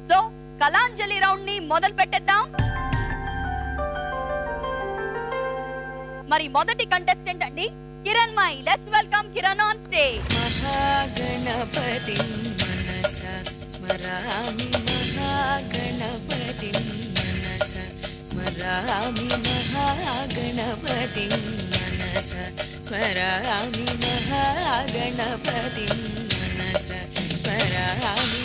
So Kalanjali round ని మొదలు పెట్టేద్దాం. మరి మొదటి కంటెస్టెంట్ అండి Kiran my. Let's welcome Kiran on stage. Mahaganapati మనస స్మరామి మహాగణపతి మనస స్మరామి మహాగణపతి మనస స్మరామి మహాగణపతి మనస స్మరామి.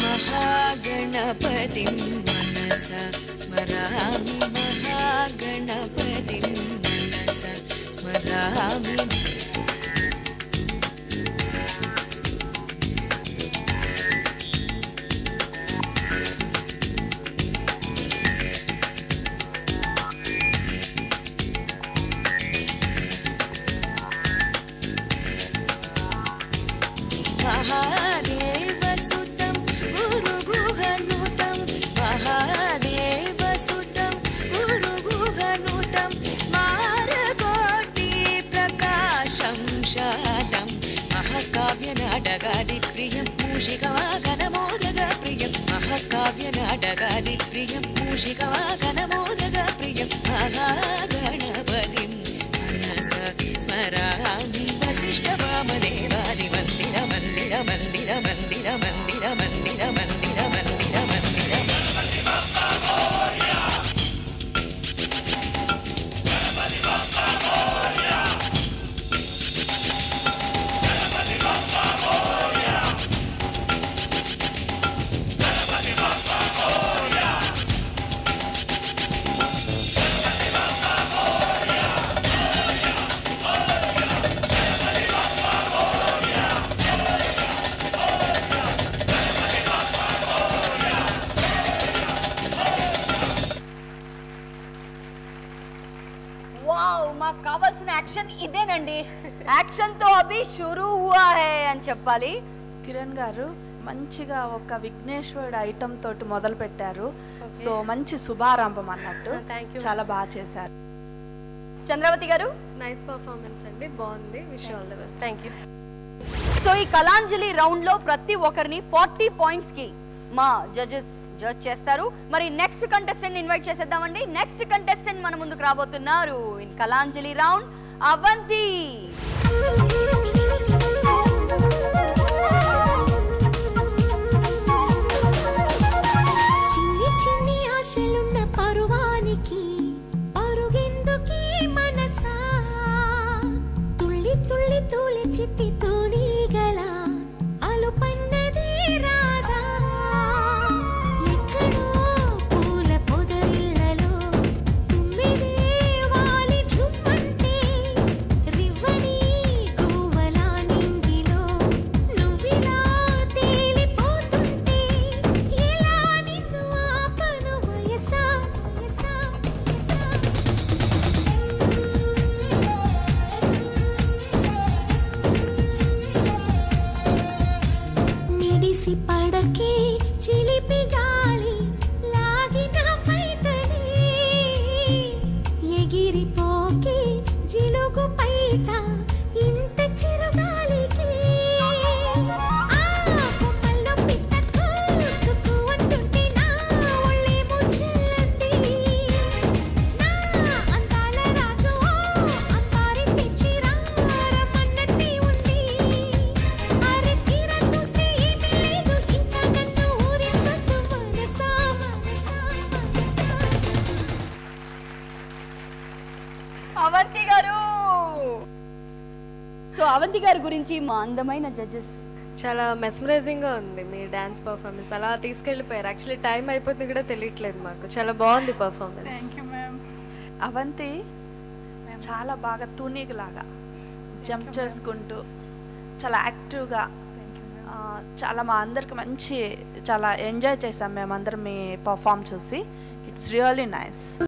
మహాగణపతి మనస స్మరామి మహాగణపతి మనస స్మరామి. మహాదేవసుతం గురుగుహనుతం మహాదేవసుతం గురుగుహనుతం మారకోటి ప్రకాశం శాతం మహాకావ్య నాటకాది ప్రియం మూషికవాహనమోదక ప్రియం మహాకావ్య ప్రియం మూషికవాహనమోదక ప్రియం మహాగణపతిం మనస స్మరామి. వశిష్ఠ వామదేవాది మందిర మందిర మందిర మందిర మందిర మందిర మందిర మందిర మందిర. వావ్, మాకు కావాల్సిన యాక్షన్ ఇదేనండి. యాక్షన్ తో అభి షురూ హువా హై అని చెప్పాలి. కిరణ్ గారు మంచిగా ఒక విఘ్నేశ్వరుడు ఐటమ్ తోటి మొదలు పెట్టారు. సో మంచి శుభారంభం అన్నట్టు చాలా బాగా చేశారు. చంద్రవతి గారు నైస్ పర్ఫార్మెన్స్ అండి, బాగుంది. Wish all the best. Thank you. So ఈ కళాంజలి రౌండ్ లో ప్రతి ఒక్కరిని 40 పాయింట్స్ కి మా జడ్జెస్ జడ్జ్ చేస్తారు. మరి నెక్స్ట్ కంటెస్టెంట్ ఇన్వైట్ చేసేద్దామండి. నెక్స్ట్ కంటెస్టెంట్ మన ముందుకు రాబోతున్నారు ఇన్ కళాంజలి రౌండ్ అవంతి. చిన్ని చిన్ని ఆశలున్న పరువానికి పరుగెందుకీ మనసా తుళ్ళి తుళ్ళి తూలి చిట్టి తూలిగల అలుపన్నది రాదా. ఎక్కడో పూల పొదరిళ్ళలో తుమ్మిదే వాలి ఝుమ్మంటే రివ్వని గువ్వలా నింగిలో నువ్విలా తేలిపోతుంటే ఎలా నిన్ను ఆపను వయసా వయసా వయసా. మిడిసి పడకే చిలిపి గాలి లాగిన పైటని ఎగిరిపోకే జిలుగు పైట ఇంత చిరుగాలికి ఆ కొమ్మల్లో పిట్ట కుక్కు అంటుంటే నా ఒళ్ళేమో చెల్లండి. నా అందాల రాజు అంబారి తెచ్చి రమ్మన్నట్టే ఉంది. అరే తీరా చూస్తే ఏమీ లేదు, ఇంకా నన్ను ఊరించొద్దు మనసా మనసా మనసా. అవంతి గారు. సో అవంతి గారి గురించి మా అందమైన జడ్జెస్ చాలా మెస్మరైజింగ్ గా ఉంది మీ డాన్స్ పర్ఫార్మెన్స్. అలా తీసుకెళ్లిపోయారు. యాక్చువల్లీ టైం అయిపోతుంది కూడా తెలియట్లేదు మాకు. చాలా బాగుంది పర్ఫార్మెన్స్. అవంతి చాలా బాగా తునిగిలాగా జంప్ చేసుకుంటూ చాలా యాక్టివ్గా చాలా మా అందరికి మంచి చాలా ఎంజాయ్ చేసాం మేమందరం మీ పర్ఫామ్ చూసి. It's really nice.